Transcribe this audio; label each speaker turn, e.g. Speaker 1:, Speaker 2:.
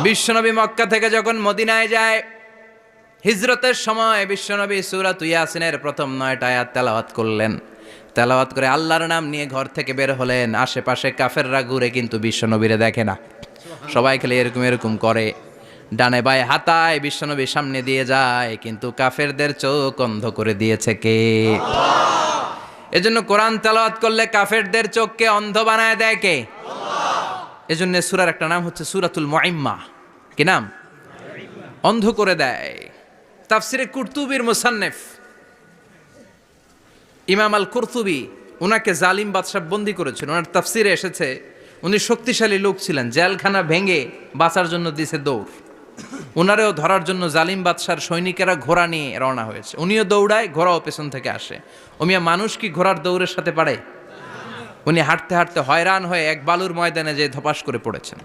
Speaker 1: বিশ্বনবী মক্কা থেকে যখন মদিনায় যায়, হিজরতের সময় বিশ্বনবী সূরাত ইয়াসিনের প্রথম 9টা আয়াত তেলাওয়াত করলেন। তেলাওয়াত করে আল্লাহর নাম নিয়ে ঘর থেকে বের হলেন। আশেপাশে কাফেররা ঘুরে কিন্তু বিশ্বনবীরে দেখে না, সবাই খেলে এরকম এরকম করে, ডানে বায়ে হাতায় বিশ্বনবীর সামনে দিয়ে যায়, কিন্তু কাফেরদের চোখ অন্ধ করে দিয়েছে কে? এজন্য কোরআন তেলাওয়াত করলে কাফেরদের চোখকে অন্ধ বানায় দেয় কে? এজন্য সূরার একটা নাম হচ্ছে সূরাতুল মুইম্মা। কি নাম? অন্ধ করে দেয়। তাফসিরে কুরতুবির মুসান্নিফ ইমাম আল কুরতুবি, ওনাকে জালিম বাদশা বন্দী করেছিল। ওনার তাফসিরে এসেছে উনি শক্তিশালী লোক ছিলেন, জেলখানা ভেঙে বাঁচার জন্য দিছে দৌড়। ওনারেও ধরার জন্য জালিম বাদশার সৈনিকেরা ঘোড়া নিয়ে রওনা হয়েছে। উনিও দৌড়ায়, ঘোড়াও পেছন থেকে আসে। ওমিয়া মানুষ কি ঘোড়ার দৌড়ের সাথে পারে? উনি হাঁটতে হাঁটতে হয়রান হয়ে এক বালুর ময়দানে যেয়ে ধপাস করে পড়েছেন।